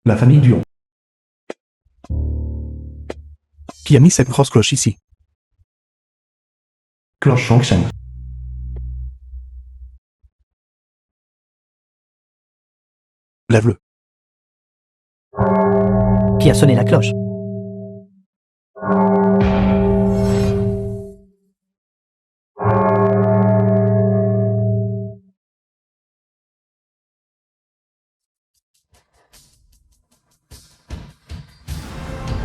La famille Duon. Qui a mis cette grosse cloche ici? Cloche Shongshen. Lève-le. Qui a sonné la cloche?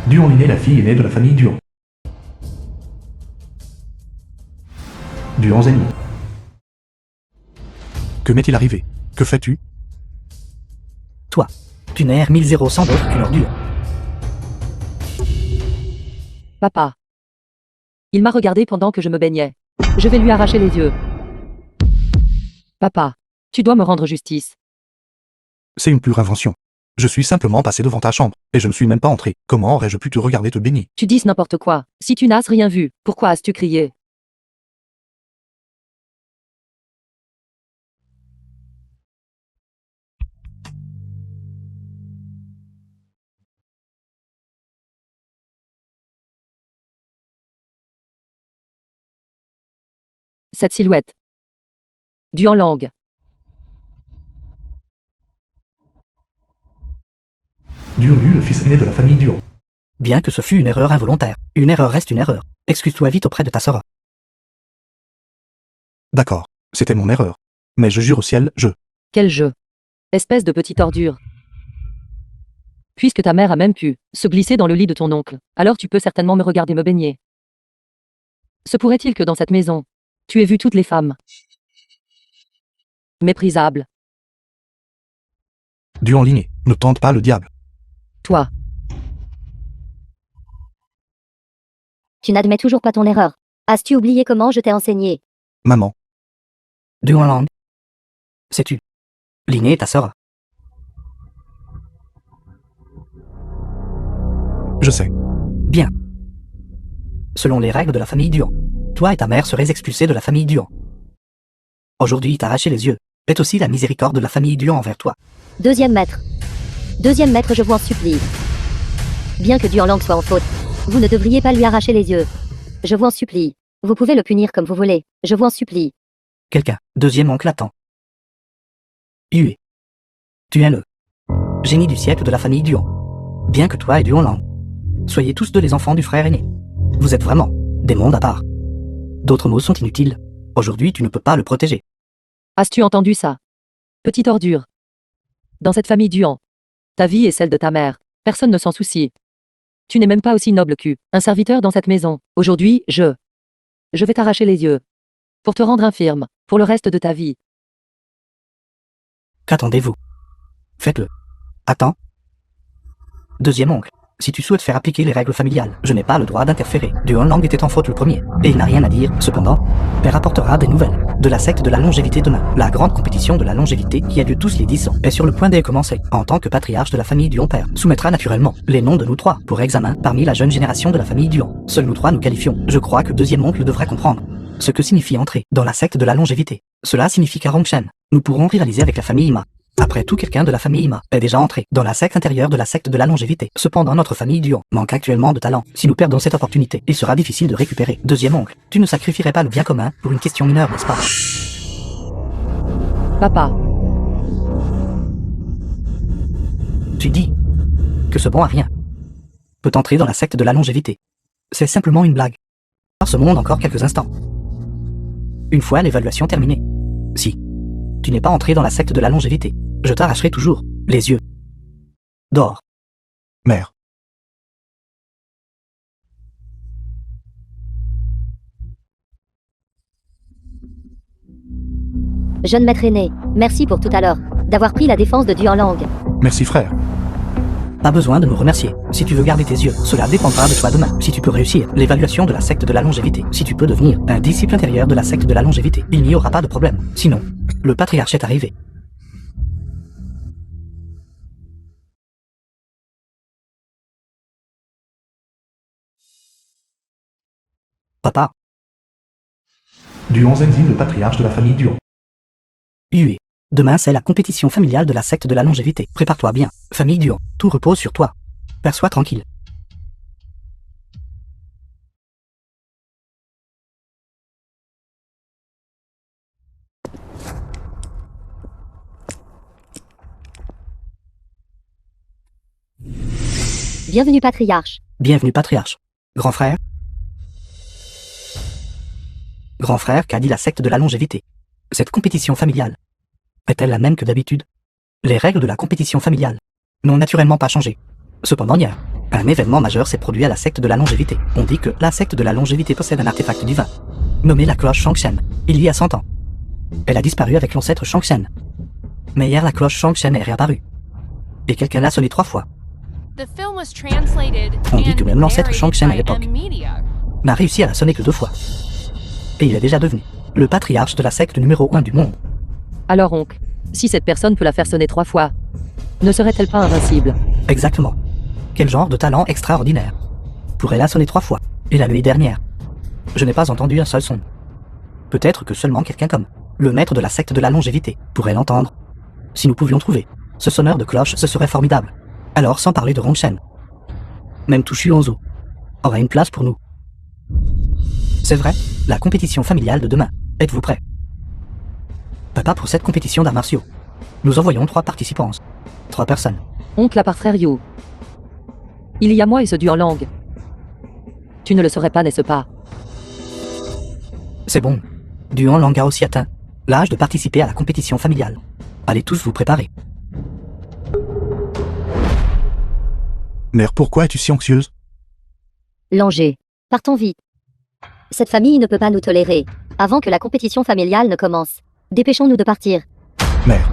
Duon Linné, la fille aînée de la famille Duon. Duon Zenny. Que m'est-il arrivé? Que fais-tu? Toi, tu n'es R1000 d'autre qu'une ordure. Papa. Il m'a regardé pendant que je me baignais. Je vais lui arracher les yeux. Papa, tu dois me rendre justice. C'est une pure invention. Je suis simplement passé devant ta chambre, et je ne suis même pas entré. Comment aurais-je pu te regarder te baigner? Tu dis n'importe quoi. Si tu n'as rien vu, pourquoi as-tu crié? Cette silhouette. Duan Lang. Duon Lu, le fils aîné de la famille Duon. Bien que ce fût une erreur involontaire, une erreur reste une erreur. Excuse-toi vite auprès de ta sœur. D'accord, c'était mon erreur. Mais je jure au ciel, Quel jeu. Espèce de petite ordure. Puisque ta mère a même pu se glisser dans le lit de ton oncle, alors tu peux certainement me regarder me baigner. Se pourrait-il que dans cette maison, tu aies vu toutes les femmes méprisables? Duan Linné, ne tente pas le diable. Toi, Tu n'admets toujours pas ton erreur. As-tu oublié comment je t'ai enseigné? Maman, Duan Lang. Sais-tu? Linné est ta sœur. je sais. Bien. Selon les règles de la famille Duan, toi et ta mère serez expulsés de la famille Duan. Aujourd'hui, t'arracher les yeux est aussi la miséricorde de la famille Duan envers toi. Deuxième maître. Deuxième maître, je vous en supplie. Bien que Duan Lang soit en faute, vous ne devriez pas lui arracher les yeux. Je vous en supplie. Vous pouvez le punir comme vous voulez. Je vous en supplie. Quelqu'un, deuxième oncle attend. Yue. Tu es le génie du siècle de la famille Duan. Bien que toi et Duan Lang soyez tous deux les enfants du frère aîné. Vous êtes vraiment des mondes à part. D'autres mots sont inutiles. Aujourd'hui, tu ne peux pas le protéger. as-tu entendu ça? Petite ordure. Dans cette famille Duan, ta vie est celle de ta mère. Personne ne s'en soucie. Tu n'es même pas aussi noble qu'un serviteur dans cette maison. Aujourd'hui, je vais t'arracher les yeux. Pour te rendre infirme, pour le reste de ta vie. Qu'attendez-vous? Faites-le. Attends. Deuxième oncle. Si tu souhaites faire appliquer les règles familiales, je n'ai pas le droit d'interférer. Duan Lang était en faute le premier, et il n'a rien à dire. Cependant, Père apportera des nouvelles de la secte de la longévité demain. La grande compétition de la longévité, qui a lieu tous les 10 ans, est sur le point de commencer. En tant que patriarche de la famille Duan, Père soumettra naturellement les noms de nous trois pour examen parmi la jeune génération de la famille Duan. Seuls nous trois nous qualifions. Je crois que deuxième oncle devrait comprendre ce que signifie entrer dans la secte de la longévité. Cela signifie qu'à Rongshen, nous pourrons rivaliser avec la famille Ima. Après tout, quelqu'un de la famille Ima est déjà entré dans la secte intérieure de la secte de la longévité. Cependant, notre famille Duan manque actuellement de talent. Si nous perdons cette opportunité, il sera difficile de récupérer. Deuxième oncle, tu ne sacrifierais pas le bien commun pour une question mineure, n'est-ce pas? Papa, Tu dis que ce bon à rien peut entrer dans la secte de la longévité. C'est simplement une blague. Par ce monde encore quelques instants. Une fois l'évaluation terminée. Si tu n'es pas entré dans la secte de la longévité, je t'arracherai toujours les yeux. Dors. Mère. Jeune maître aîné, merci pour tout à l'heure, d'avoir pris la défense de Duan Lang. Merci frère. Pas besoin de me remercier. Si tu veux garder tes yeux, cela dépendra de toi demain. Si tu peux réussir l'évaluation de la secte de la longévité, si tu peux devenir un disciple intérieur de la secte de la longévité, il n'y aura pas de problème. Sinon, le patriarche est arrivé. Papa, Duon Zenzi, le patriarche de la famille Duon. Yue. Demain, c'est la compétition familiale de la secte de la longévité. Prépare-toi bien. Famille Duan, tout repose sur toi. Perçois tranquille. Bienvenue patriarche. Bienvenue patriarche. Grand frère. Grand frère, qu'a dit la secte de la longévité? Cette compétition familiale est-elle la même que d'habitude? Les règles de la compétition familiale n'ont naturellement pas changé. Cependant, hier, un événement majeur s'est produit à la secte de la longévité. On dit que la secte de la longévité possède un artefact divin, nommé la cloche Shangshen, il y a 100 ans. Elle a disparu avec l'ancêtre Shangshen. Mais hier, la cloche Shangshen est réapparue. Et quelqu'un l'a sonné 3 fois. On dit que même l'ancêtre Shangshen à l'époque N'a réussi à la sonner que 2 fois. Et il est déjà devenu le patriarche de la secte numéro 1 du monde. Alors oncle, si cette personne peut la faire sonner 3 fois, ne serait-elle pas invincible? Exactement. Quel genre de talent extraordinaire. Pourrait la sonner 3 fois. Et la nuit dernière, je n'ai pas entendu un seul son. Peut-être que seulement quelqu'un comme le maître de la secte de la longévité pourrait l'entendre. Si nous pouvions trouver ce sonneur de cloche, ce serait formidable. Alors, sans parler de Rongshen, même Tushu Onzo aura une place pour nous. C'est vrai, la compétition familiale de demain. Êtes-vous prêts? Papa, pour cette compétition d'arts martiaux, nous envoyons 3 participants. 3 personnes. Oncle à part frère Yu. Il y a moi et ce dieu en langue. Tu ne le saurais pas, n'est-ce pas? C'est bon. Duan Lang a aussi atteint l'âge de participer à la compétition familiale. Allez tous vous préparer. Mère, pourquoi es-tu si anxieuse? Langer. Partons vite. Cette famille ne peut pas nous tolérer. Avant que la compétition familiale ne commence. Dépêchons-nous de partir. Mère.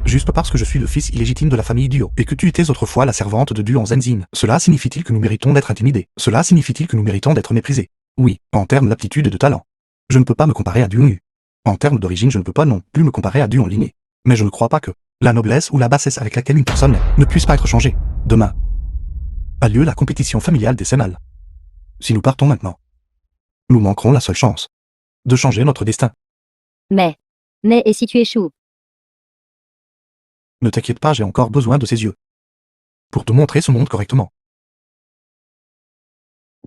Juste parce que je suis le fils illégitime de la famille Duo, et que tu étais autrefois la servante de Duan Zenzin, cela signifie-t-il que nous méritons d'être intimidés? Cela signifie-t-il que nous méritons d'être méprisés? Oui, en termes d'aptitude et de talent. Je ne peux pas me comparer à Duan Yu. En termes d'origine, je ne peux pas non plus me comparer à Duan Ligné. Mais je ne crois pas que la noblesse ou la bassesse avec laquelle une personne ne puisse pas être changée. Demain a lieu la compétition familiale décennale. Si nous partons maintenant, nous manquerons la seule chance de changer notre destin. Mais et si tu échoues? Ne t'inquiète pas, j'ai encore besoin de ses yeux pour te montrer ce monde correctement.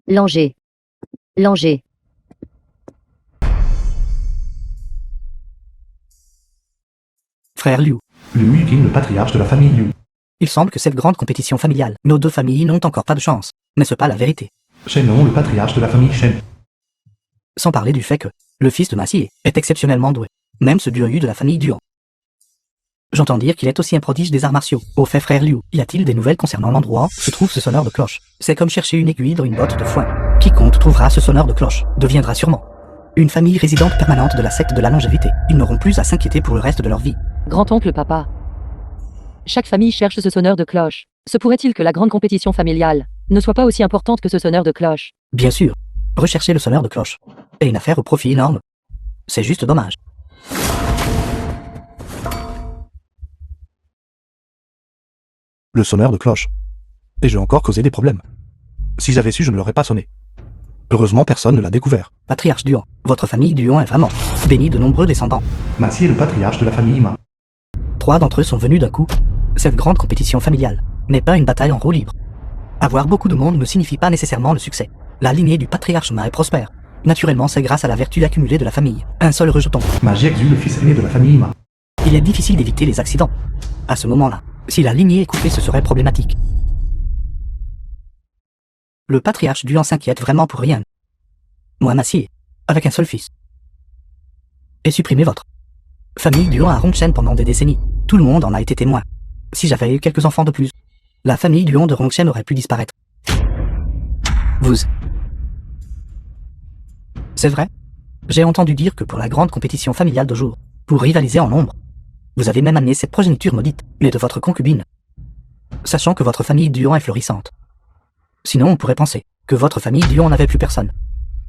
Langer. Langer. Frère Liu, Liu Ying, le patriarche de la famille Liu. il semble que cette grande compétition familiale, nos 2 familles n'ont encore pas de chance. N'est-ce pas la vérité? Shenlong, le patriarche de la famille Shen. Sans parler du fait que le fils de Ma Xie est exceptionnellement doué. Même ce Duan Yu de la famille Duan. J'entends dire qu'il est aussi un prodige des arts martiaux. Au fait, frère Liu, y a-t-il des nouvelles concernant l'endroit où se trouve ce sonneur de cloche? C'est comme chercher une aiguille dans une botte de foin. Quiconque trouvera ce sonneur de cloche deviendra sûrement une famille résidente permanente de la secte de la longévité. Ils n'auront plus à s'inquiéter pour le reste de leur vie. Grand-oncle papa. Chaque famille cherche ce sonneur de cloche. Se pourrait-il que la grande compétition familiale ne soit pas aussi importante que ce sonneur de cloche? Bien sûr, rechercher le sonneur de cloche est une affaire au profit énorme. C'est juste dommage. Le sonneur de cloche. Et j'ai encore causé des problèmes. Si j'avais su, je ne l'aurais pas sonné. Heureusement, personne ne l'a découvert. Patriarche Duan, votre famille Duan est vraiment bénie de nombreux descendants. Mathieu est le patriarche de la famille Ma. 3 d'entre eux sont venus d'un coup. Cette grande compétition familiale n'est pas une bataille en roue libre. Avoir beaucoup de monde ne signifie pas nécessairement le succès. La lignée du patriarche Ma est prospère. Naturellement, c'est grâce à la vertu accumulée de la famille. Un seul rejeton. Magie Exu, le fils aîné de la famille Ma. Il est difficile d'éviter les accidents. À ce moment-là, si la lignée est coupée, ce serait problématique. Le patriarche Duan s'inquiète vraiment pour rien. Moi, Ma Xie, avec un seul fils. Et supprimez votre famille Duan à Rongshen pendant des décennies. Tout le monde en a été témoin. Si j'avais eu quelques enfants de plus, la famille Duan de Rongshen aurait pu disparaître. Vous. C'est vrai? J'ai entendu dire que pour la grande compétition familiale de jour, pour rivaliser en nombre, vous avez même amené cette progéniture maudite, mais de votre concubine. Sachant que votre famille Duan est florissante. Sinon, on pourrait penser que votre famille Duan n'avait plus personne.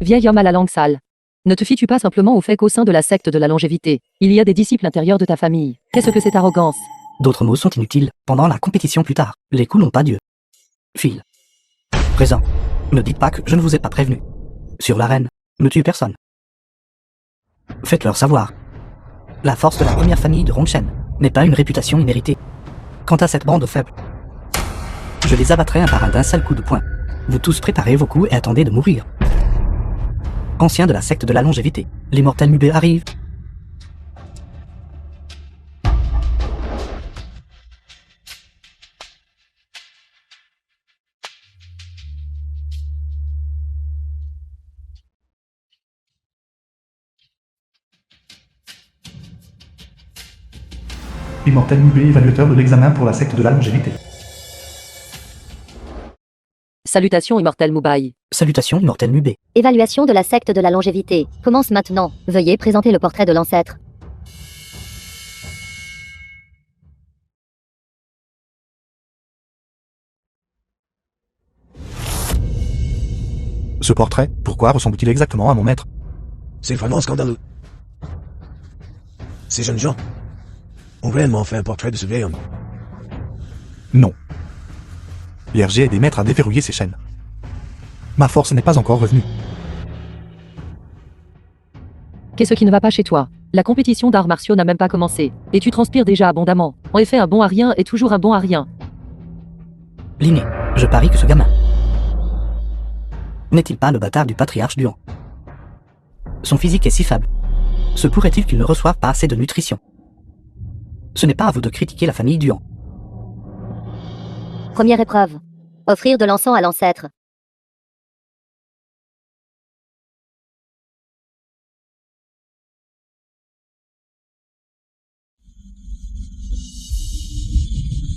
Vieil homme à la langue sale. Ne te fies-tu pas simplement au fait qu'au sein de la secte de la longévité, il y a des disciples intérieurs de ta famille? Qu'est-ce que cette arrogance? D'autres mots sont inutiles. Pendant la compétition plus tard, les coups n'ont pas Dieu. Fille. Présent. Ne dites pas que je ne vous ai pas prévenu. Sur l'arène, ne tuez personne. Faites-leur savoir La force de la première famille de Rongshen n'est pas une réputation imméritée. Quant à cette bande faible, je les abattrai un par un d'un seul coup de poing. Vous tous préparez vos coups et attendez de mourir. Anciens de la secte de la longévité, l'immortel Mubé arrive. Immortel Nubé, évaluateur de l'examen pour la secte de la longévité. Salutations Immortel Mubai. Salutations, immortel Mubé. Évaluation de la secte de la longévité. Commence maintenant. Veuillez présenter le portrait de l'ancêtre. Ce portrait, pourquoi ressemble-t-il exactement à mon maître? C'est vraiment scandaleux. Ces jeunes gens ont réellement fait un portrait de ce vieil homme. Non. L'IRG aide des maîtres à déverrouiller ses chaînes. Ma force n'est pas encore revenue. Qu'est-ce qui ne va pas chez toi? La compétition d'arts martiaux n'a même pas commencé, et tu transpires déjà abondamment. En effet, un bon à rien est toujours un bon à rien. Linné, je parie que ce gamin n'est-il pas le bâtard du patriarche Duan? Son physique est si faible. Se pourrait-il qu'il ne reçoive pas assez de nutrition? Ce n'est pas à vous de critiquer la famille Duan. Première épreuve. Offrir de l'encens à l'ancêtre.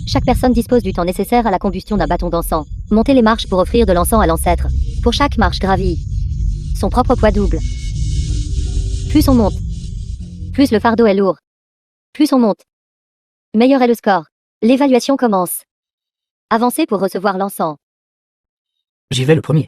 Chaque personne dispose du temps nécessaire à la combustion d'un bâton d'encens. Montez les marches pour offrir de l'encens à l'ancêtre. Pour chaque marche gravie, son propre poids double. Plus on monte, plus le fardeau est lourd. Plus on monte, meilleur est le score. L'évaluation commence. Avancez pour recevoir l'encens. J'y vais le premier.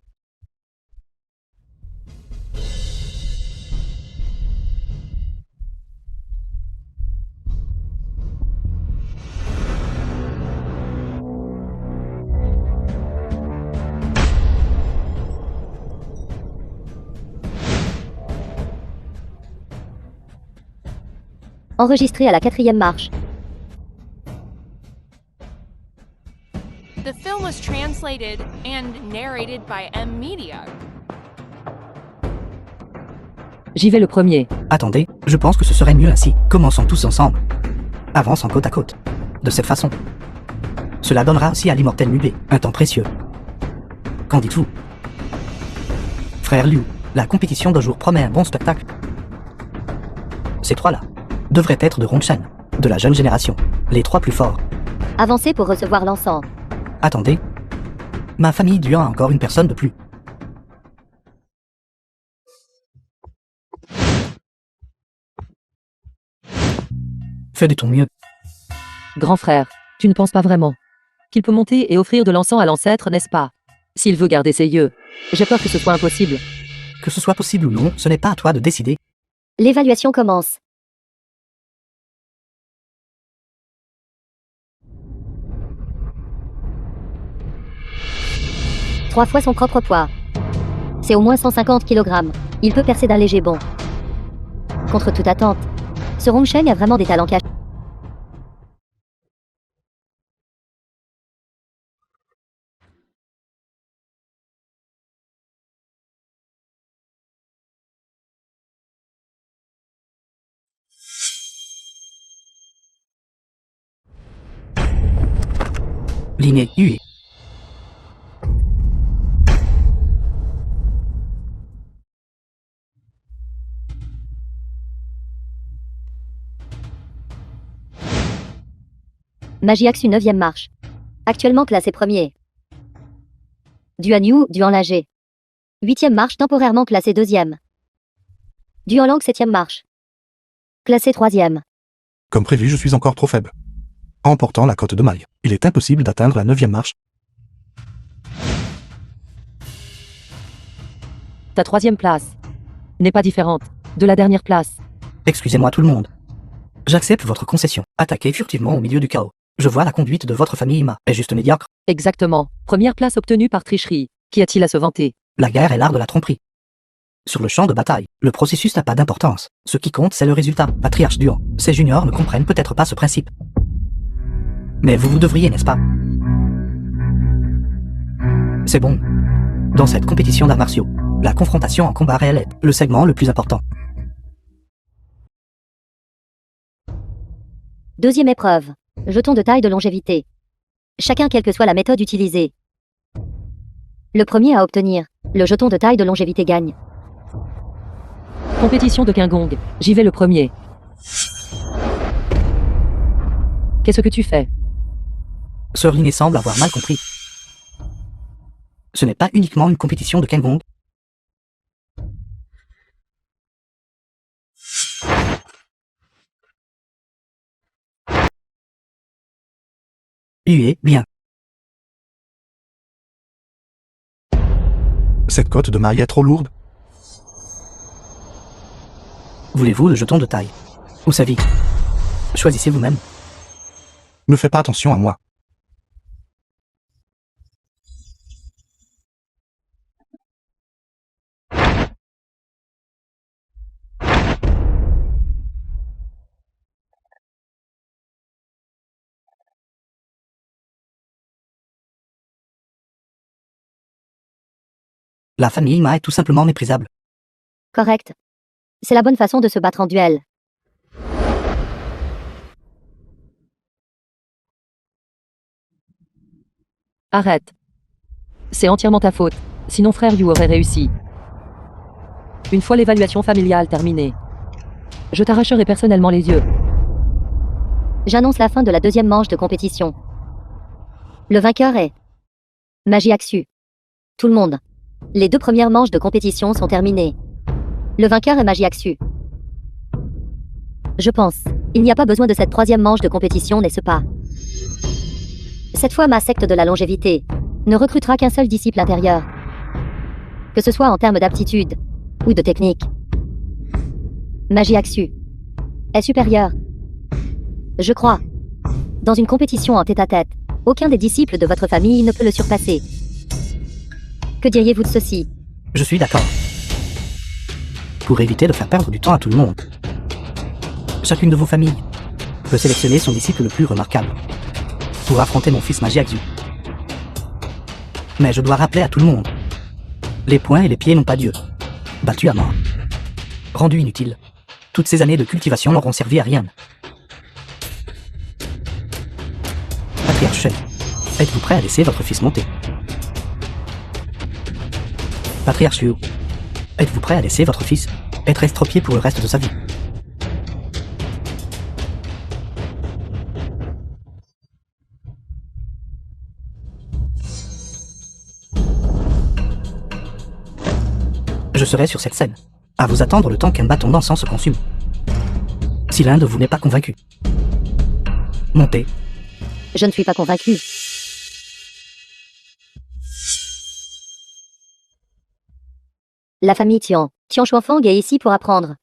Enregistré à la 4e marche. The film was translated and narrated by M Media. J'y vais le premier. Attendez, je pense que ce serait mieux ainsi. Commençons tous ensemble. Avançons côte à côte. De cette façon. Cela donnera aussi à l'immortel Mubé un temps précieux. Qu'en dites-vous? Frère Liu, la compétition de jour promet un bon spectacle. Ces trois-là devraient être de Rongshan, de la jeune génération, les trois plus forts. Avancez pour recevoir l'encens. Attendez, ma famille Duan a encore une personne de plus. Fais de ton mieux. Grand frère, tu ne penses pas vraiment qu'il peut monter et offrir de l'encens à l'ancêtre, n'est-ce pas? S'il veut garder ses yeux, j'ai peur que ce soit impossible. Que ce soit possible ou non, ce n'est pas à toi de décider. L'évaluation commence. Trois fois son propre poids. C'est au moins 150 kg. Il peut percer d'un léger bond. Contre toute attente, ce Rongshen a vraiment des talents cachés. Linné Yue. Magiax une 9e marche. Actuellement classé premier. Duan Yu, Duan Lingé. 8e marche temporairement classé 2e. Duan Lang 7e marche. Classé 3e. Comme prévu, je suis encore trop faible. En emportant la cote de maille, il est impossible d'atteindre la 9e marche. Ta 3e place n'est pas différente de la dernière place. Excusez-moi tout le monde. J'accepte votre concession. Attaquez furtivement au milieu du chaos. Je vois la conduite de votre famille Ima est juste médiocre. Exactement. Première place obtenue par tricherie. Qu'y a-t-il à se vanter? La guerre est l'art de la tromperie. Sur le champ de bataille, le processus n'a pas d'importance. Ce qui compte, c'est le résultat. Patriarche Duan. Ces juniors ne comprennent peut-être pas ce principe. Mais vous devriez, n'est-ce pas? C'est bon. Dans cette compétition d'arts martiaux, la confrontation en combat réel est le segment le plus important. Deuxième épreuve. Jeton de taille de longévité. Chacun quelle que soit la méthode utilisée. Le premier à obtenir le jeton de taille de longévité gagne. Compétition de Kingong. J'y vais le premier. Qu'est-ce que tu fais? Sir Linné semble avoir mal compris. Ce n'est pas uniquement une compétition de Kingong. Huez bien. Cette cote de maille est trop lourde. Voulez-vous le jeton de taille? Ou sa vie? Choisissez vous-même. Ne fais pas attention à moi. La famille Ma est tout simplement méprisable. Correct. C'est la bonne façon de se battre en duel. Arrête. C'est entièrement ta faute. Sinon frère Yu aurait réussi. Une fois l'évaluation familiale terminée, je t'arracherai personnellement les yeux. J'annonce la fin de la deuxième manche de compétition. Le vainqueur est Magie Axu. Tout le monde. Les deux premières manches de compétition sont terminées. Le vainqueur est Magie Axu. Je pense. Il n'y a pas besoin de cette troisième manche de compétition, n'est-ce pas? Cette fois, ma secte de la longévité ne recrutera qu'un seul disciple intérieur. Que ce soit en termes d'aptitude ou de technique. Magie Axu est supérieure. Je crois. Dans une compétition en tête-à-tête, aucun des disciples de votre famille ne peut le surpasser. Que diriez-vous de ceci? Je suis d'accord. Pour éviter de faire perdre du temps à tout le monde, chacune de vos familles peut sélectionner son disciple le plus remarquable pour affronter mon fils Magie Axu. Mais je dois rappeler à tout le monde, les poings et les pieds n'ont pas Dieu. Battu à mort. Rendu inutile. Toutes ces années de cultivation n'auront servi à rien. Patriarche Shen, êtes-vous prêt à laisser votre fils monter? Patriarche Yu, êtes-vous prêt à laisser votre fils être estropié pour le reste de sa vie? Je serai sur cette scène, à vous attendre le temps qu'un bâton d'encens se consume. Si l'un de vous n'est pas convaincu, montez. Je ne suis pas convaincu. La famille Tian. Tian Xuanfang est ici pour apprendre.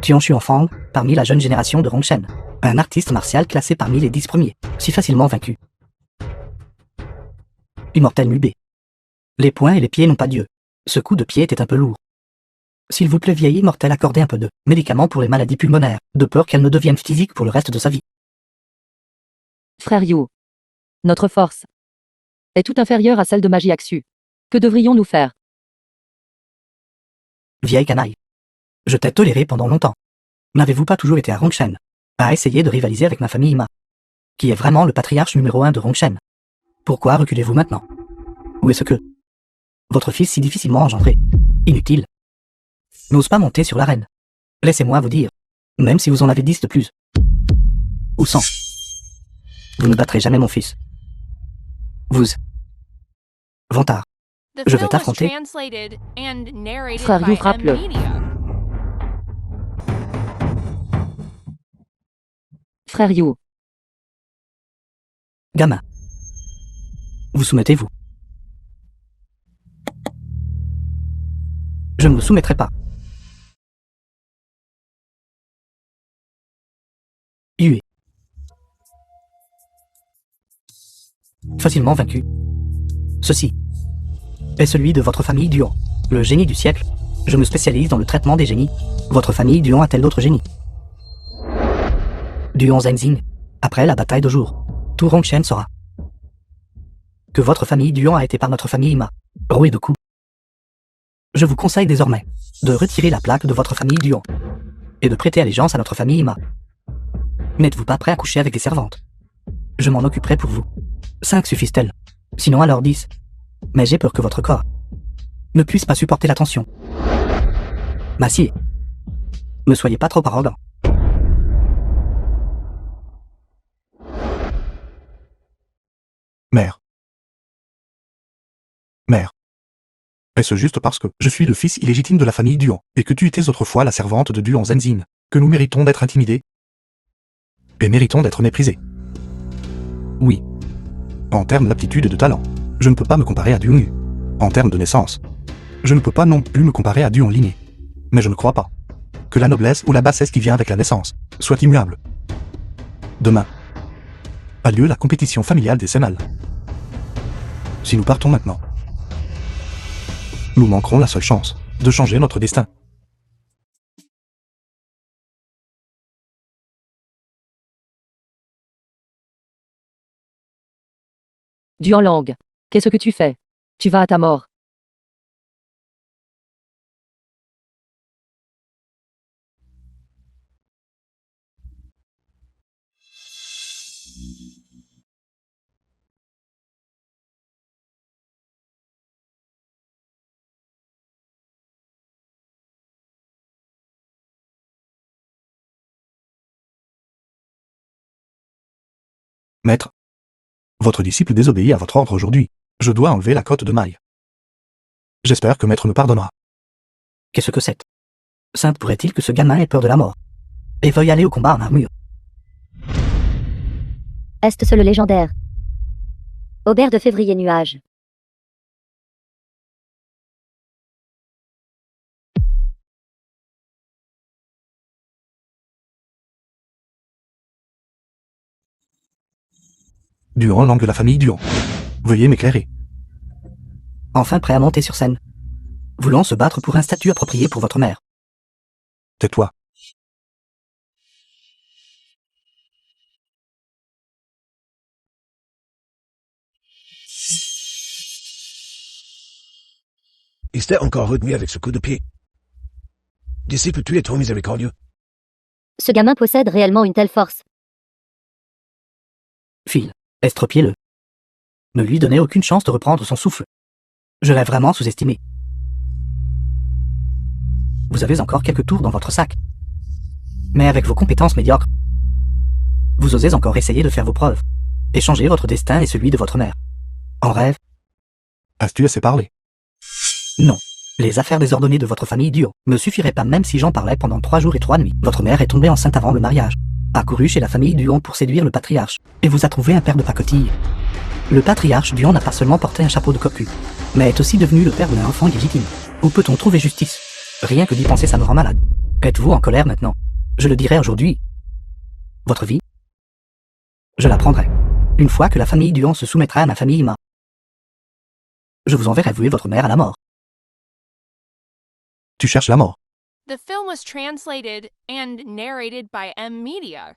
Tian Xuanfang, parmi la jeune génération de Rongshen, un artiste martial classé parmi les 10 premiers, si facilement vaincu. Immortel Nubé. Les poings et les pieds n'ont pas Dieu. Ce coup de pied était un peu lourd. S'il vous plaît, vieille immortel, accordez un peu de médicaments pour les maladies pulmonaires, de peur qu'elles ne deviennent physiques pour le reste de sa vie. Frère Yu, notre force est tout inférieure à celle de Magie Axu. Que devrions-nous faire? Vieille canaille. Je t'ai toléré pendant longtemps. N'avez-vous pas toujours été à Rongshen, à essayer de rivaliser avec ma famille Ma, qui est vraiment le patriarche numéro 1 de Rongshen? Pourquoi reculez-vous maintenant? Où est-ce que votre fils si difficilement engendré, inutile, n'ose pas monter sur l'arène? Laissez-moi vous dire, même si vous en avez 10 de plus, ou 100, vous ne battrez jamais mon fils. Vous, vantard, The je vais film was t'affronter. translated and narrated Frère by Yu, frappe-le. M-Media. Frère Yu, Gamin. Vous soumettez-vous. Je ne me soumettrai pas. Hué. Facilement vaincu. Ceci est celui de votre famille Duan, le génie du siècle. Je me spécialise dans le traitement des génies. Votre famille Duan a-t-elle d'autres génies? Duan Zhengxing. Après la bataille de jour, tout Rongshen saura que votre famille Duan a été par notre famille Ima rouée de coups. Je vous conseille désormais de retirer la plaque de votre famille Duan et de prêter allégeance à notre famille Ima. N'êtes-vous pas prêt à coucher avec des servantes? Je m'en occuperai pour vous. 5 suffisent-elles? Sinon alors 10. Mais j'ai peur que votre corps ne puisse pas supporter la tension. Massier. Ne soyez pas trop arrogant. Mère. Mère. Est-ce juste parce que je suis le fils illégitime de la famille Duan, et que tu étais autrefois la servante de Duan Zhengxing, que nous méritons d'être intimidés et méritons d'être méprisés? Oui. En termes d'aptitude et de talent, je ne peux pas me comparer à Duan Yu. En termes de naissance, je ne peux pas non plus me comparer à Duan Ligné. Mais je ne crois pas que la noblesse ou la bassesse qui vient avec la naissance soit immuable. Demain a lieu la compétition familiale des Sénal. Si nous partons maintenant, nous manquerons la seule chance de changer notre destin. Duan Lang, qu'est-ce que tu fais? Tu vas à ta mort. Maître, votre disciple désobéit à votre ordre aujourd'hui. Je dois enlever la cotte de maille. J'espère que maître me pardonnera. Qu'est-ce que c'est? Sainte pourrait-il que ce gamin ait peur de la mort et veuille aller au combat en armure? Est-ce le légendaire Aubert de février nuage. Duan Lang de la famille Duan. Veuillez m'éclairer. Enfin prêt à monter sur scène. Voulant se battre pour un statut approprié pour votre mère. Tais-toi. Il s'était encore retenu avec ce coup de pied. Disciple, tu es trop miséricordieux. Ce gamin possède réellement une telle force. Phil, estropiez-le. Ne lui donnez aucune chance de reprendre son souffle. Je l'ai vraiment sous-estimé. Vous avez encore quelques tours dans votre sac. Mais avec vos compétences médiocres, vous osez encore essayer de faire vos preuves et changer votre destin et celui de votre mère. En rêve? As-tu assez parlé? Non. Les affaires désordonnées de votre famille Duo ne suffiraient pas même si j'en parlais pendant 3 jours et 3 nuits. Votre mère est tombée enceinte avant le mariage, a couru chez la famille Duon pour séduire le patriarche, et vous a trouvé un père de pacotille. Le patriarche Duon n'a pas seulement porté un chapeau de cocu, mais est aussi devenu le père d'un enfant illégitime. Où peut-on trouver justice? Rien que d'y penser ça me rend malade. Êtes-vous en colère maintenant? Je le dirai aujourd'hui. Votre vie? Je la prendrai. Une fois que la famille Duon se soumettra à ma famille Ima. Je vous enverrai vouer votre mère à la mort. Tu cherches la mort. The film was translated and narrated by M Media.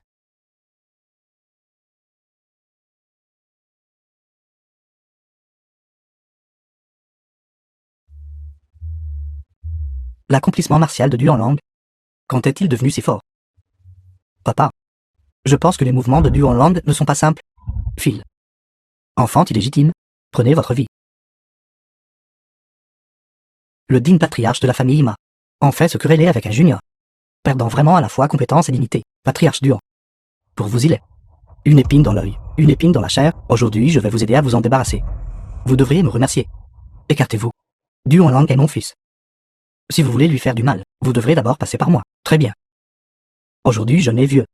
L'accomplissement martial de Duan Lang. Quand est-il devenu si fort? Papa. Je pense que les mouvements de Duan Lang ne sont pas simples. Phil. Enfant illégitime, prenez votre vie. Le digne patriarche de la famille Ima en fait se quereller avec un junior, perdant vraiment à la fois compétence et dignité. Patriarche Duan. Pour vous il est. Une épine dans l'œil, une épine dans la chair. Aujourd'hui je vais vous aider à vous en débarrasser. Vous devriez me remercier. Écartez-vous. Duan Lang est mon fils. Si vous voulez lui faire du mal, vous devrez d'abord passer par moi. Très bien. Aujourd'hui, jeune et vieux.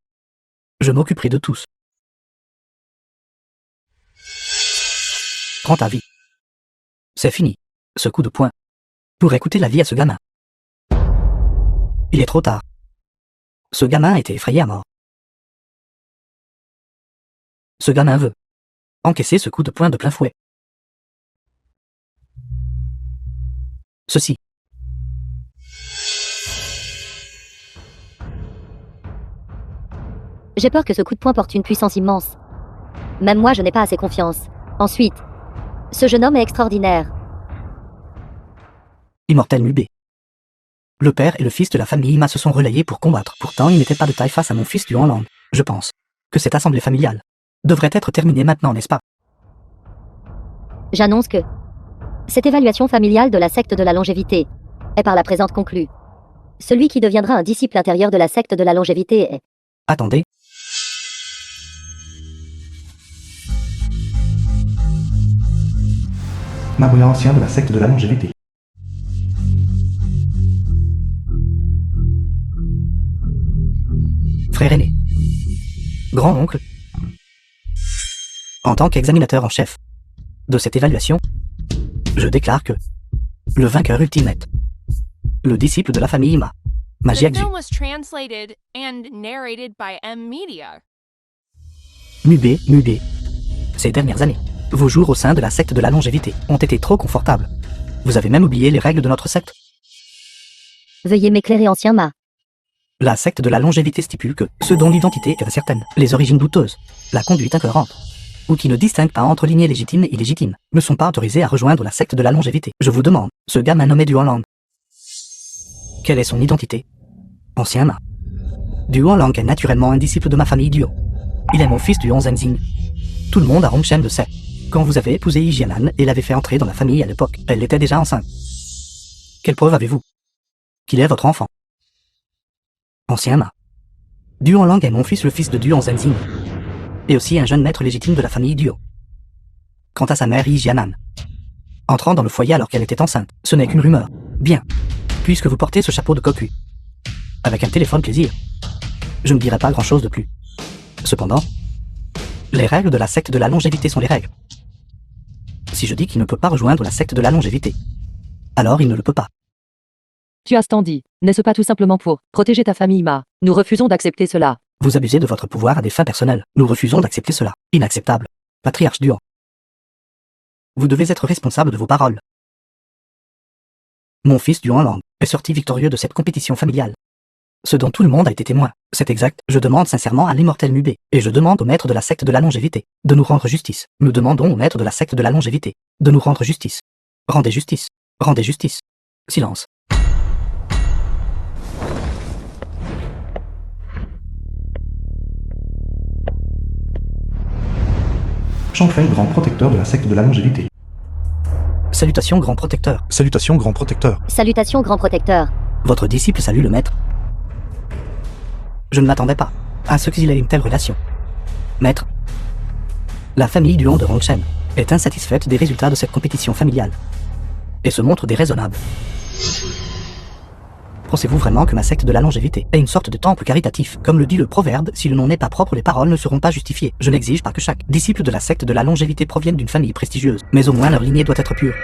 Je m'occuperai de tous. Prends ta vie. C'est fini. Ce coup de poing. Pour écouter la vie à ce gamin. Il est trop tard. Ce gamin a été effrayé à mort. Ce gamin veut encaisser ce coup de poing de plein fouet. Ceci. J'ai peur que ce coup de poing porte une puissance immense. Même moi, je n'ai pas assez confiance. Ensuite, ce jeune homme est extraordinaire. Immortel Mubé. Le père et le fils de la famille Ima se sont relayés pour combattre. Pourtant, ils n'étaient pas de taille face à mon fils du Hollande. Je pense que cette assemblée familiale devrait être terminée maintenant, n'est-ce pas? J'annonce que cette évaluation familiale de la secte de la longévité est par la présente conclue. Celui qui deviendra un disciple intérieur de la secte de la longévité est... Attendez. Maboya ancien de la secte de la longévité. Frère aîné. Grand-oncle. En tant qu'examinateur en chef de cette évaluation, je déclare que le vainqueur ultimate, le disciple de la famille Ima, Magie The Exu, film was translated and narrated by M Media. Mubé. Ces dernières années, vos jours au sein de la secte de la longévité ont été trop confortables. Vous avez même oublié les règles de notre secte. Veuillez m'éclairer, ancien Ma. La secte de la longévité stipule que ceux dont l'identité est incertaine, les origines douteuses, la conduite incohérente, ou qui ne distinguent pas entre lignées légitimes et illégitimes, ne sont pas autorisés à rejoindre la secte de la longévité. Je vous demande, ce gamin nommé du Hollande, quelle est son identité? Ancien Ma. Du Hollande est naturellement un disciple de ma famille Duo. Il est mon fils du Zenzing. Tout le monde à Rongshen le sait. Quand vous avez épousé Yijianan et l'avez fait entrer dans la famille à l'époque, elle était déjà enceinte. Quelle preuve avez-vous qu'il est votre enfant? Ancien Ma. Duan Lang est mon fils, le fils de Duan Zenzing, et aussi un jeune maître légitime de la famille Duo. Quant à sa mère Yijianan, entrant dans le foyer alors qu'elle était enceinte, ce n'est qu'une rumeur. Bien, puisque vous portez ce chapeau de cocu, avec un téléphone plaisir, je ne dirai pas grand-chose de plus. Cependant, les règles de la secte de la longévité sont les règles. Si je dis qu'il ne peut pas rejoindre la secte de la longévité, alors il ne le peut pas. Tu as tant dit. N'est-ce pas tout simplement pour protéger ta famille Ma? Nous refusons d'accepter cela. Vous abusez de votre pouvoir à des fins personnelles. Nous refusons d'accepter cela. Inacceptable. Patriarche Duan. Vous devez être responsable de vos paroles. Mon fils Duan Lang est sorti victorieux de cette compétition familiale. Ce dont tout le monde a été témoin. C'est exact. Je demande sincèrement à l'immortel Mubé, et je demande au maître de la secte de la longévité, de nous rendre justice. Nous demandons au maître de la secte de la longévité, de nous rendre justice. Rendez justice. Rendez justice. Silence. Changfeng, grand protecteur de la secte de la longévité. Salutations, grand protecteur. Salutations, grand protecteur. Salutations, grand protecteur. Votre disciple salue le maître. Je ne m'attendais pas à ce qu'il ait une telle relation. Maître, la famille du Hong de Rongshen est insatisfaite des résultats de cette compétition familiale et se montre déraisonnable. Pensez-vous vraiment que ma secte de la longévité est une sorte de temple caritatif? Comme le dit le proverbe, si le nom n'est pas propre, les paroles ne seront pas justifiées. Je n'exige pas que chaque disciple de la secte de la longévité provienne d'une famille prestigieuse, mais au moins leur lignée doit être pure.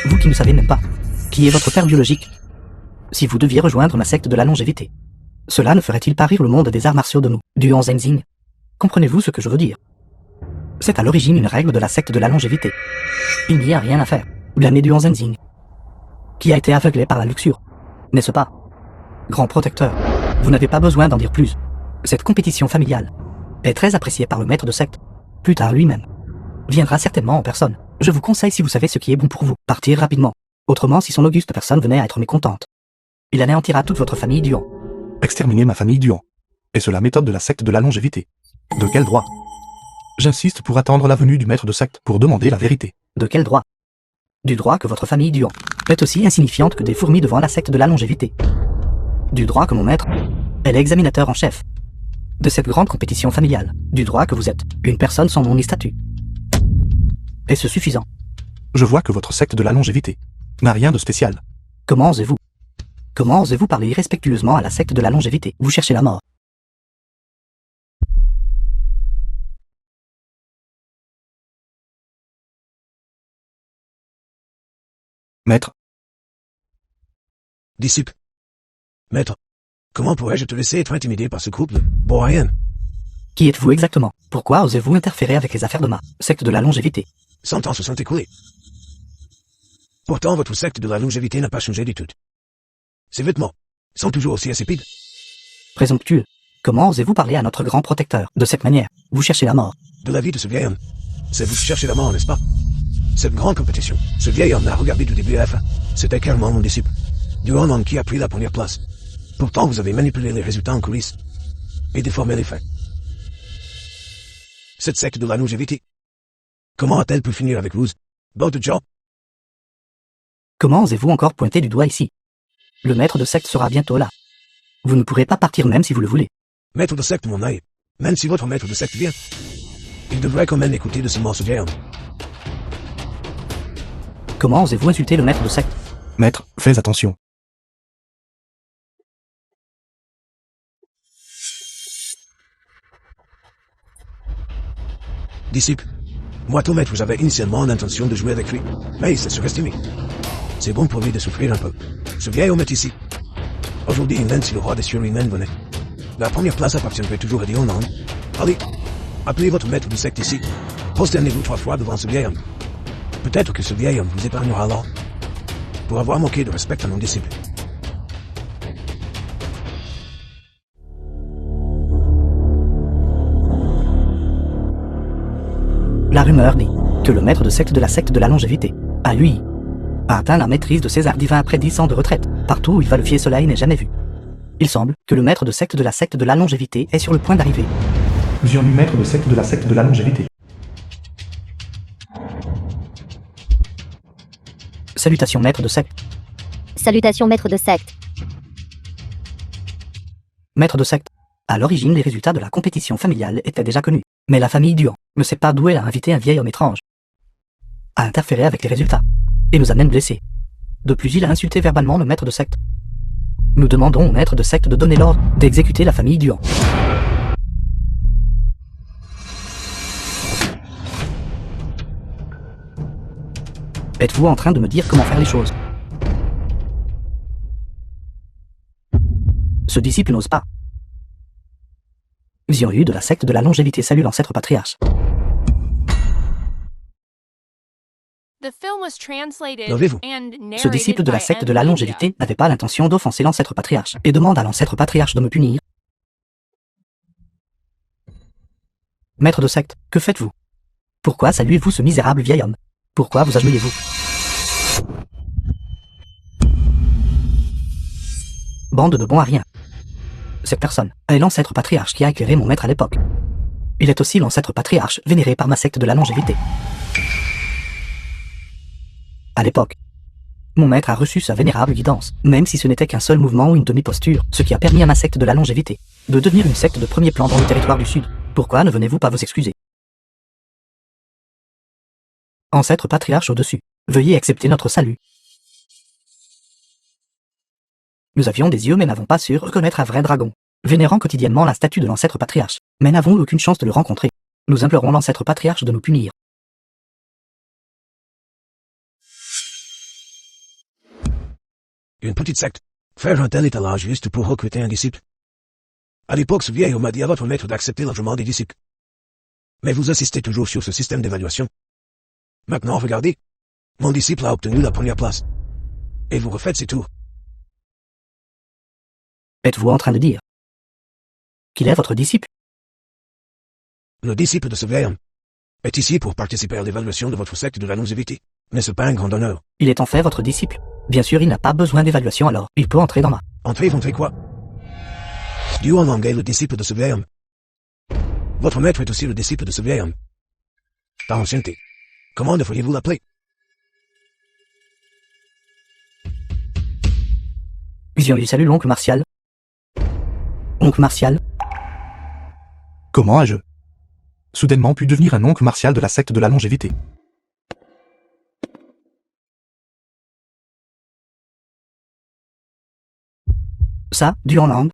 Vous qui ne savez même pas qui est votre père biologique, si vous deviez rejoindre ma secte de la longévité, cela ne ferait-il pas rire le monde des arts martiaux de nous, du Han Zenzing? Comprenez-vous ce que je veux dire? C'est à l'origine une règle de la secte de la longévité. Il n'y a rien à faire. Blâmer du Han Zenzing, qui a été aveuglé par la luxure. N'est-ce pas? Grand protecteur, vous n'avez pas besoin d'en dire plus. Cette compétition familiale est très appréciée par le maître de secte. Plus tard lui-même viendra certainement en personne. Je vous conseille, si vous savez ce qui est bon pour vous, partir rapidement. Autrement, si son auguste personne venait à être mécontente, il anéantira toute votre famille Duan. Exterminer ma famille Duan. Est-ce la méthode de la secte de la longévité? De quel droit? J'insiste pour attendre la venue du maître de secte, pour demander la vérité. De quel droit? Du droit que votre famille Duan est aussi insignifiante que des fourmis devant la secte de la longévité. Du droit que mon maître est l'examinateur en chef de cette grande compétition familiale. Du droit que vous êtes une personne sans nom ni statut. Est-ce suffisant? Je vois que votre secte de la longévité n'a rien de spécial. Comment osez-vous? Comment osez-vous parler irrespectueusement à la secte de la longévité? Vous cherchez la mort. Maître, Disciple. Maître. Comment pourrais-je te laisser être intimidé par ce groupe de Boréens? Qui êtes-vous exactement? Pourquoi osez-vous interférer avec les affaires de ma secte de la longévité? 100 ans se sont écoulés. Pourtant, votre secte de la longévité n'a pas changé du tout. Ses vêtements sont toujours aussi insipides. Présomptueux. Comment osez-vous parler à notre grand protecteur de cette manière? Vous cherchez la mort. De la vie de ce vieil homme, c'est vous chercher la mort, n'est-ce pas? Cette grande compétition, ce vieil homme a regardé du début à la fin. C'était clairement mon disciple. Duan qui a pris la première place. Pourtant, vous avez manipulé les résultats en coulisses et déformé les faits. Cette secte de la longévité, comment a-t-elle pu finir avec vous, bande de gens? Comment osez-vous encore pointer du doigt ici? Le maître de secte sera bientôt là. Vous ne pourrez pas partir même si vous le voulez. Maître de secte, mon œil. Même si votre maître de secte vient, il devrait quand même écouter de ce morceau vieil homme. Comment osez-vous insulter le maître de secte? maître, fais attention. Disciple. Moi, ton maître, j'avais initialement l'intention de jouer avec lui, mais il s'est surestimé. C'est bon pour lui de souffrir un peu. Ce vieil homme est ici. Aujourd'hui, même si le roi des cieux lui-même venait, la première place appartiendrait toujours à Dion. Allez, appelez votre maître du secte ici. Prosternez-vous 3 fois devant ce vieil homme. Peut-être que ce vieil homme vous épargnera alors, pour avoir manqué de respect à mon disciple. La rumeur dit que le maître de secte de la longévité, à lui, a atteint la maîtrise de ses arts divins après 10 ans de retraite. Partout où il va le fier, cela n'est jamais vu. Il semble que le maître de secte de la longévité est sur le point d'arriver. Viens du maître de secte de la longévité. Salutations maître de secte. Salutations maître de secte. Maître de secte. À l'origine, les résultats de la compétition familiale étaient déjà connus. Mais la famille Duan ne sait pas d'où elle a invité un vieil homme étrange à interférer avec les résultats et nous a même blessés. De plus, il a insulté verbalement le maître de secte. Nous demandons au maître de secte de donner l'ordre d'exécuter la famille Duan. Êtes-vous en train de me dire comment faire les choses? Ce disciple n'ose pas. Xianyu de la secte de la longévité salue l'ancêtre patriarche. The film was translated Levez-vous. and Ce disciple narrated de la by secte de la M. longévité n'avait pas l'intention d'offenser l'ancêtre patriarche et demande à l'ancêtre patriarche de me punir. Maître de secte, que faites-vous? Pourquoi saluez-vous ce misérable vieil homme? Pourquoi vous agenouillez-vous? Bande de bons à rien. Cette personne est l'ancêtre patriarche qui a éclairé mon maître à l'époque. Il est aussi l'ancêtre patriarche vénéré par ma secte de la longévité. À l'époque, mon maître a reçu sa vénérable guidance, même si ce n'était qu'un seul mouvement ou une demi-posture, ce qui a permis à ma secte de la longévité de devenir une secte de premier plan dans le territoire du Sud. Pourquoi ne venez-vous pas vous excuser? Ancêtre patriarche au-dessus, veuillez accepter notre salut. Nous avions des yeux mais n'avons pas su reconnaître un vrai dragon, vénérant quotidiennement la statue de l'ancêtre patriarche, mais n'avons aucune chance de le rencontrer. Nous implorons l'ancêtre patriarche de nous punir. Une petite secte. Faire un tel étalage juste pour recruter un disciple. À l'époque, ce vieil homme a dit à votre maître d'accepter largement des disciples. Mais vous insistez toujours sur ce système d'évaluation. Maintenant, regardez. Mon disciple a obtenu la première place. Et vous refaites ses tours. Êtes-vous en train de dire qu'il est votre disciple? Le disciple de ce vieil homme est ici pour participer à l'évaluation de votre secte de la longévité. Mais ce n'est pas un grand honneur. Il est en fait votre disciple. Bien sûr, il n'a pas besoin d'évaluation alors. Il peut entrer dans ma... Entrez quoi? Duan Long est le disciple de ce vieil homme. Votre maître est aussi le disciple de ce vieil homme. Par ancienneté. Comment devriez-vous l'appeler? Xianyu salue l'oncle Martial. Oncle Martial? Comment ai-je soudainement pu devenir un oncle martial de la secte de la longévité? Ça, Duan Lang.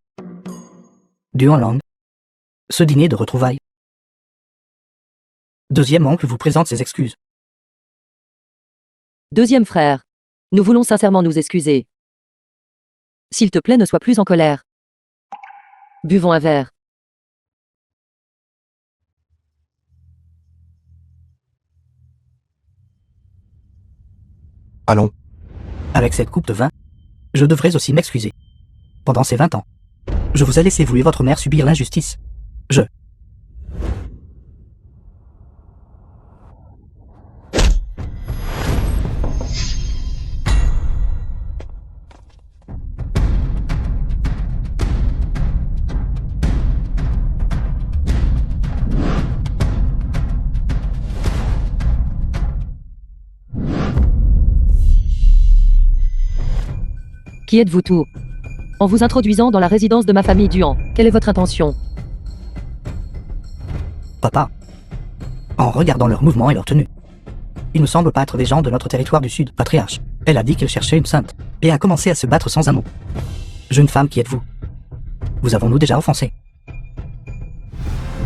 Duan Lang. Ce dîner de retrouvailles. Deuxième oncle vous présente ses excuses. Deuxième frère. Nous voulons sincèrement nous excuser. S'il te plaît, ne sois plus en colère. Buvons un verre. Allons. Avec cette coupe de vin, je devrais aussi m'excuser. Pendant ces 20 ans, je vous ai laissé vous et votre mère subir l'injustice. Je... Qui êtes-vous tous? En vous introduisant dans la résidence de ma famille Duan, quelle est votre intention? Papa. En regardant leurs mouvements et leur tenue, ils ne semblent pas être des gens de notre territoire du Sud, patriarche. Elle a dit qu'elle cherchait une sainte, et a commencé à se battre sans un mot. Jeune femme, qui êtes-vous? Vous avons-nous déjà offensé?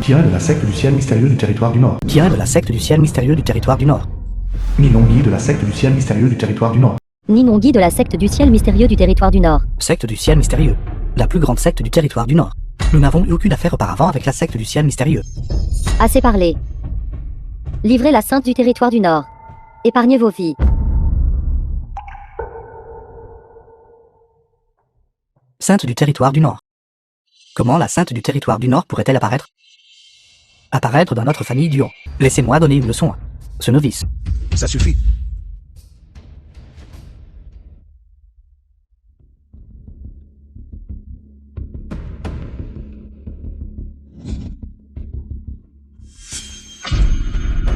Tiré de la secte du ciel mystérieux du territoire du Nord. Tiré de la secte du ciel mystérieux du territoire du Nord. Milongi de la secte du ciel mystérieux du territoire du Nord. Ninongi de la secte du ciel mystérieux du territoire du Nord. Secte du ciel mystérieux. La plus grande secte du territoire du Nord. Nous n'avons eu aucune affaire auparavant avec la secte du ciel mystérieux. Assez parlé. Livrez la sainte du territoire du Nord. Épargnez vos filles. Sainte du territoire du Nord. Comment la sainte du territoire du Nord pourrait-elle apparaître? Apparaître dans notre famille Duan. Laissez-moi donner une leçon à ce novice. Ça suffit.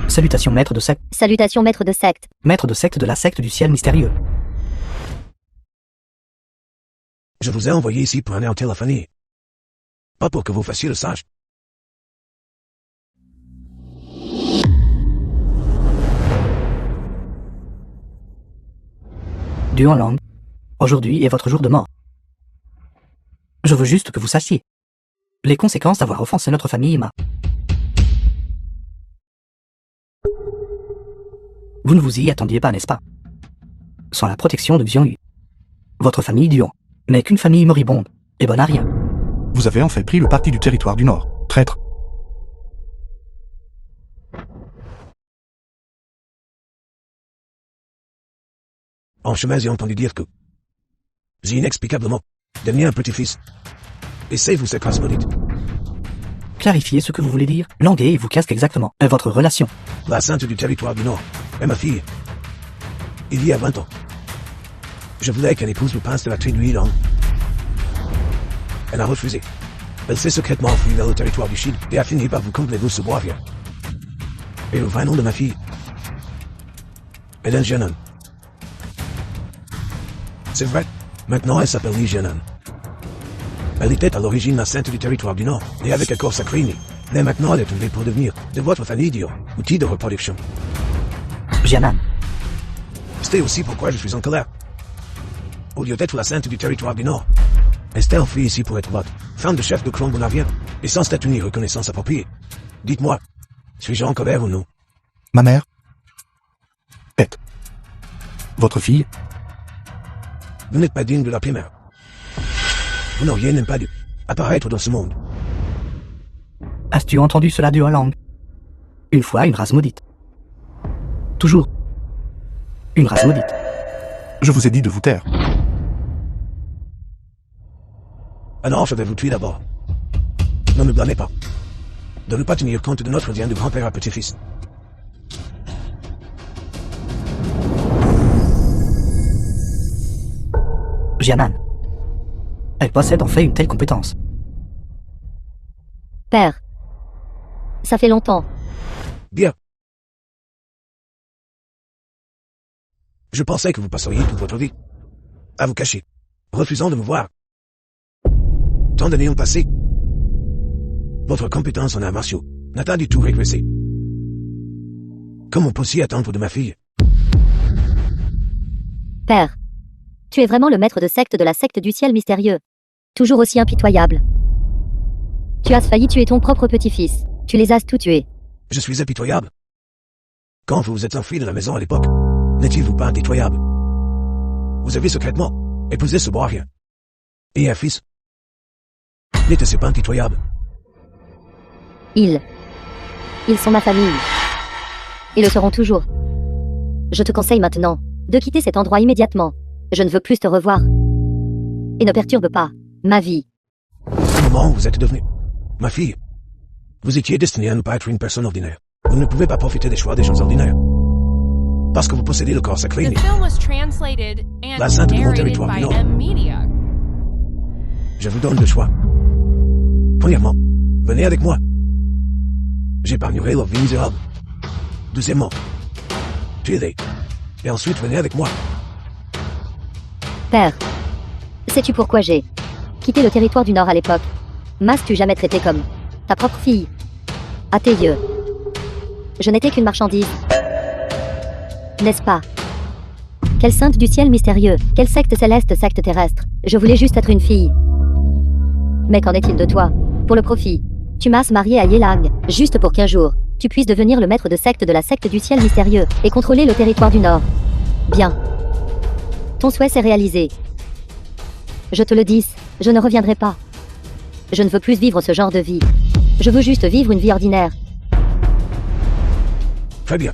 Salutations maître de secte. Salutations maître de secte. Maître de secte de la secte du ciel mystérieux. Je vous ai envoyé ici pour anéantir la famille. Pas pour que vous fassiez le sage. Duan Lang. Aujourd'hui est votre jour de mort. Je veux juste que vous sachiez les conséquences d'avoir offensé notre famille et ma... Vous ne vous y attendiez pas, n'est-ce pas? Sans la protection de Xiongyu, votre famille Duan n'est qu'une famille moribonde et bonne à rien. Vous avez en fait pris le parti du territoire du Nord. Traître. En chemin, j'ai entendu dire que j'ai inexplicablement devenu un petit-fils. Et c'est-vous cette race maudite? Clarifiez ce que vous voulez dire. Languez et vous casque exactement. Votre relation. La sainte du territoire du Nord est ma fille. Il y a 20 ans. Je voulais qu'elle épouse le prince de la tribu Lang. Elle a refusé. Elle s'est secrètement enfuie vers le territoire du Sud et a fini par vous combler vous ce bois vieux. Et le vrai nom de ma fille est un jeune homme. C'est vrai, maintenant elle s'appelle Li Jianan. Elle était à l'origine la sainte du territoire du Nord, et avec un corps sacré, mais maintenant elle est tombée pour devenir de votre famille Dio, outil de reproduction. Jianan. C'est aussi pourquoi je suis en colère. Au lieu d'être la sainte du territoire du Nord, Estelle fut ici pour être votre femme de chef de clan bonavien, et sans statut ni reconnaissance appropriée. Dites-moi, suis-je en colère ou non? Ma mère est votre fille. Vous n'êtes pas digne de la primaire. Vous n'auriez même pas dû apparaître dans ce monde. As-tu entendu cela du Hollande? Une fois une race maudite. Toujours une race maudite. Je vous ai dit de vous taire. Alors je vais vous tuer d'abord. Ne me blâmez pas de ne pas tenir compte de notre lien de grand-père à petit-fils. Jianan. Elle possède en fait une telle compétence. Père. Ça fait longtemps. Bien. Je pensais que vous passeriez toute votre vie à vous cacher, refusant de me voir. Tant d'années ont passé. Votre compétence en arts martiaux n'a pas du tout régressé. Comment peut-il attendre de ma fille? Père. Tu es vraiment le maître de secte de la secte du ciel mystérieux. Toujours aussi impitoyable. Tu as failli tuer ton propre petit-fils. Tu les as tous tués. Je suis impitoyable. Quand vous vous êtes enfui de la maison à l'époque, n'étiez-vous pas impitoyable? vous avez secrètement épousé ce Boarien. Et un fils. N'était-ce pas impitoyable? Ils sont ma famille. Et le seront toujours. Je te conseille maintenant de quitter cet endroit immédiatement. Je ne veux plus te revoir. Et ne perturbe pas ma vie. Au moment où vous êtes devenue ma fille, vous étiez destinée à ne pas être une personne ordinaire. Vous ne pouvez pas profiter des choix des gens ordinaires. Parce que vous possédez le corps sacré, The mais film was translated and La Sainte de mon narrated territoire by du Nord. M Media. je vous donne deux choix. Premièrement, venez avec moi. J'épargnerai leur vie misérable. Deuxièmement, tuez-les. Et ensuite venez avec moi. Père, sais-tu pourquoi j'ai quitté le territoire du Nord à l'époque? M'as-tu jamais traité comme ta propre fille? À tes yeux, je n'étais qu'une marchandise. N'est-ce pas? Quelle sainte du ciel mystérieux, quelle secte céleste, secte terrestre. Je voulais juste être une fille. Mais qu'en est-il de toi? Pour le profit, tu m'as marié à Yelang, juste pour qu'un jour, tu puisses devenir le maître de secte de la secte du ciel mystérieux, et contrôler le territoire du Nord. Bien. Ton souhait s'est réalisé. Je te le dis, je ne reviendrai pas. Je ne veux plus vivre ce genre de vie. Je veux juste vivre une vie ordinaire. Très bien.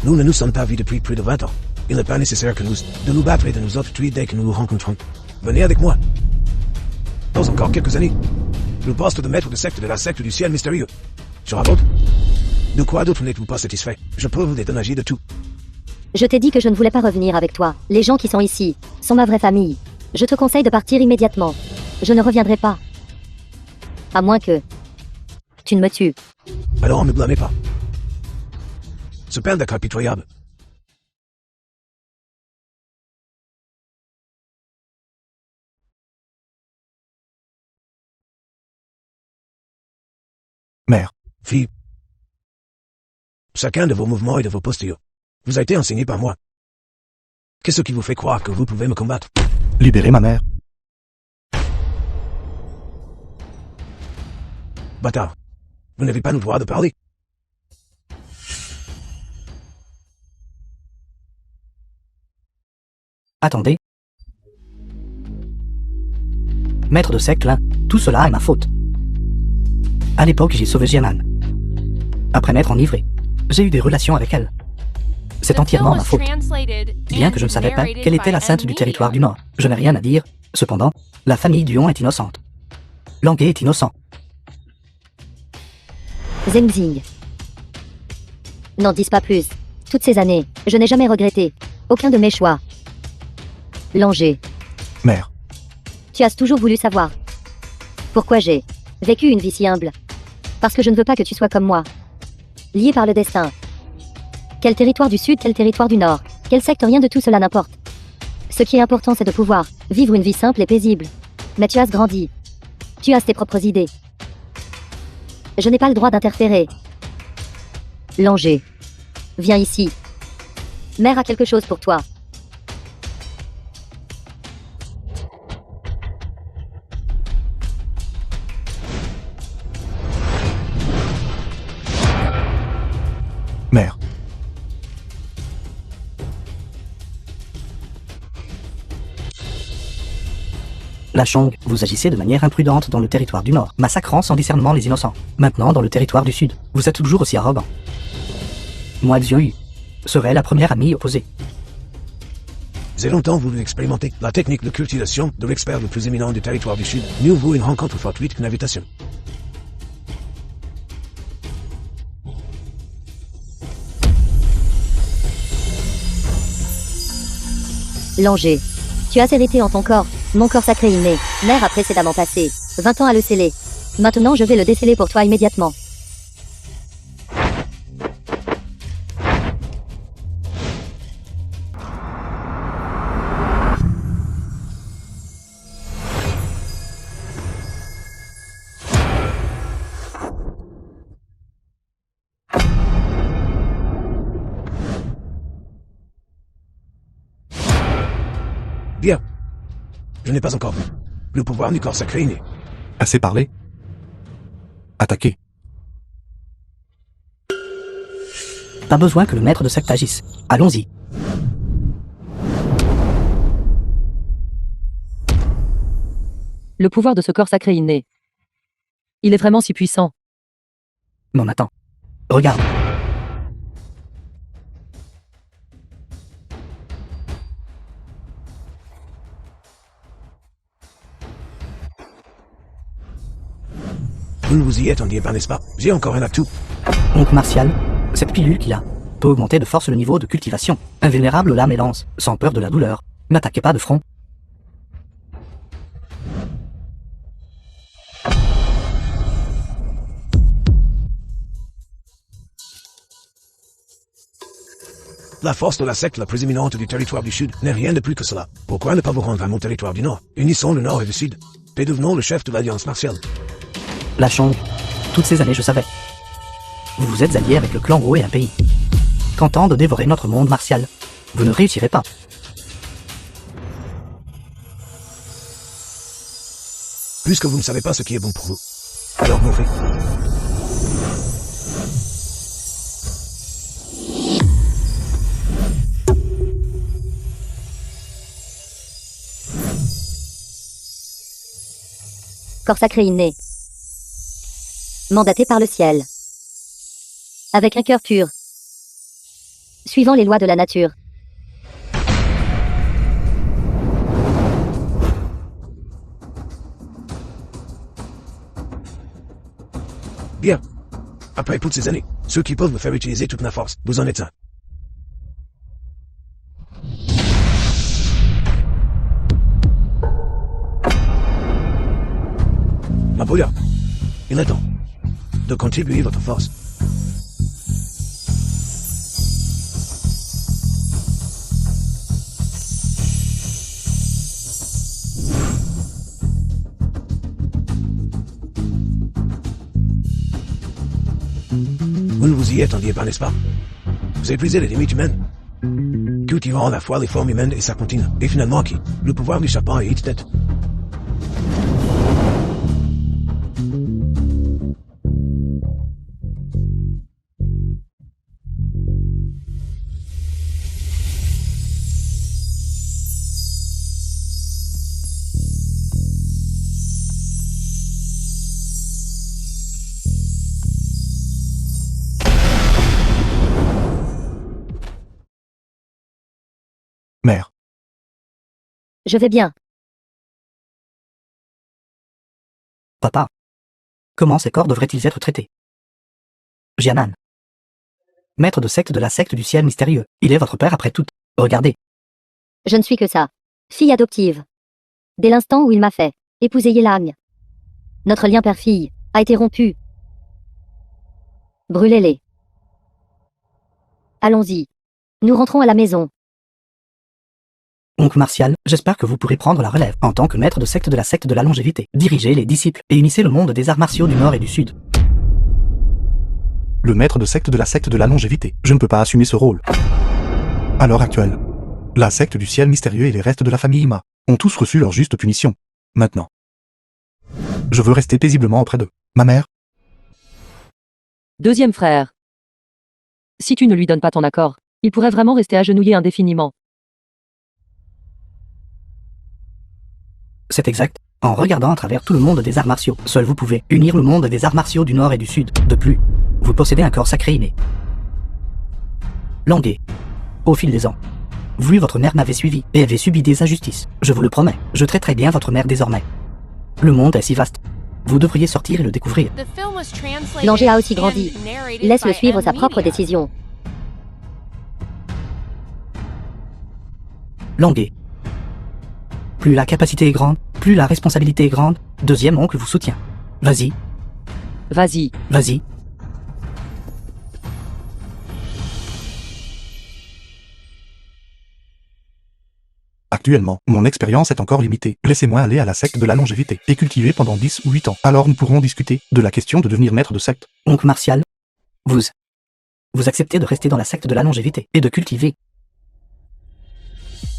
Nous ne nous sommes pas vus depuis plus de 20 ans. Il n'est pas nécessaire de nous battre et de nous tuer dès que nous nous rencontrons. Venez avec moi. Dans encore quelques années, le poste de maître de secte de la secte du ciel mystérieux sera votre. De quoi d'autre n'êtes-vous pas satisfait? Je peux vous dédommager de tout. Je t'ai dit que je ne voulais pas revenir avec toi. Les gens qui sont ici sont ma vraie famille. Je te conseille de partir immédiatement. Je ne reviendrai pas. À moins que tu ne me tues. Alors ne blâmez pas. Ce père d'accord pitoyable. Mère, Fille. Chacun de vos mouvements et de vos postures vous a été enseigné par moi. Qu'est-ce qui vous fait croire que vous pouvez me combattre? libérez ma mère. Bâtard. Vous n'avez pas le droit de parler. Attendez. Maître de secte, là, tout cela est ma faute. À l'époque, j'ai sauvé Jianan. Après m'être enivré, j'ai eu des relations avec elle. C'est The entièrement film ma was faute. translated Bien and que je ne savais pas narrated quelle était by la sainte M du territoire Media. du Nord, je n'ai rien à dire. Cependant, la famille Duon est innocente. Languet est innocent. Zengzing. N'en dis pas plus. Toutes ces années, je n'ai jamais regretté aucun de mes choix. Langer, Mère, tu as toujours voulu savoir pourquoi j'ai vécu une vie si humble. Parce que je ne veux pas que tu sois comme moi. Lié par le destin. Quel territoire du Sud, quel territoire du Nord, quel secte, rien de tout cela n'importe. Ce qui est important, c'est de pouvoir vivre une vie simple et paisible. Mais tu as grandi. Tu as tes propres idées. Je n'ai pas le droit d'interférer. Langer. Viens ici. Mère a quelque chose pour toi. mère, La Chong, vous agissez de manière imprudente dans le territoire du Nord, massacrant sans discernement les innocents. Maintenant, dans le territoire du Sud, vous êtes toujours aussi arrogant. Moi, Xiu serais la première à m'y opposer. J'ai longtemps voulu expérimenter la technique de cultivation de l'expert le plus éminent du territoire du Sud. Mieux vaut une rencontre fortuite qu'une invitation. Langer. Tu as hérité en ton corps, mon corps sacré inné. Mère a précédemment passé 20 ans à le sceller. Maintenant je vais le déceler pour toi immédiatement. Bien. Je n'ai pas encore vu le pouvoir du corps sacré inné. assez parlé. Attaquez. Pas besoin que le maître de secte agisse. Allons-y. Le pouvoir de ce corps sacré inné. Il est vraiment si puissant. Non, attends. Regarde. Vous ne vous y attendiez pas, n'est-ce pas? J'ai encore un atout. Oncle Martial, cette pilule qu'il a peut augmenter de force le niveau de cultivation. Invulnérable lame et lance, sans peur de la douleur. N'attaquez pas de front. La force de la secte la plus éminente du territoire du Sud n'est rien de plus que cela. Pourquoi ne pas vous rendre à mon territoire du Nord? Unissons le Nord et le Sud. Et devenons le chef de l'Alliance martiale. Lâchons. Toutes ces années, je savais. Vous vous êtes alliés avec le clan Gros et un pays. Tentant de dévorer notre monde martial. Vous ne réussirez pas. Puisque vous ne savez pas ce qui est bon pour vous, alors mourrez. Corps sacré inné. Mandaté par le ciel. Avec un cœur pur. Suivant les lois de la nature. Bien. Après toutes ces années, ceux qui peuvent me faire utiliser toute ma force, vous en êtes un. Napoléon, il est temps de contribuer votre force. Vous ne vous y attendiez pas, n'est-ce pas? Vous épuisez les limites humaines. Cultivant à la fois les formes humaines et sa continue, et finalement acquis le pouvoir du serpent et Hit-Tête. Mère. Je vais bien. Papa. Comment ces corps devraient-ils être traités? Jianan. Maître de secte de la secte du ciel mystérieux. Il est votre père après tout. Regardez. Je ne suis que ça. Fille adoptive. Dès l'instant où il m'a fait épouser Yelagne. Notre lien père-fille a été rompu. Brûlez-les. Allons-y. Nous rentrons à la maison. Oncle Martial, j'espère que vous pourrez prendre la relève en tant que maître de secte de la longévité. Dirigez les disciples et unissez le monde des arts martiaux du Nord et du Sud. Le maître de secte de la longévité. Je ne peux pas assumer ce rôle. À l'heure actuelle, la secte du ciel mystérieux et les restes de la famille Ima ont tous reçu leur juste punition. Maintenant, je veux rester paisiblement auprès d'eux. Ma mère, Deuxième frère. Si tu ne lui donnes pas ton accord, il pourrait vraiment rester agenouillé indéfiniment. C'est exact. En regardant à travers tout le monde des arts martiaux, seul vous pouvez unir le monde des arts martiaux du Nord et du Sud. De plus, vous possédez un corps sacré inné. Langué. Au fil des ans, vous et votre mère m'avez suivi et avez subi des injustices. Je vous le promets, je traiterai bien votre mère désormais. Le monde est si vaste. Vous devriez sortir et le découvrir. Langer a aussi grandi. Laisse-le suivre sa propre décision. Langué. Plus la capacité est grande, plus la responsabilité est grande. Deuxième oncle vous soutient. Vas-y, Vas-y. vas-y. actuellement, mon expérience est encore limitée. Laissez-moi aller à la secte de la longévité et cultiver pendant 10 ou 8 ans. Alors nous pourrons discuter de la question de devenir maître de secte. Oncle Martial, vous acceptez de rester dans la secte de la longévité et de cultiver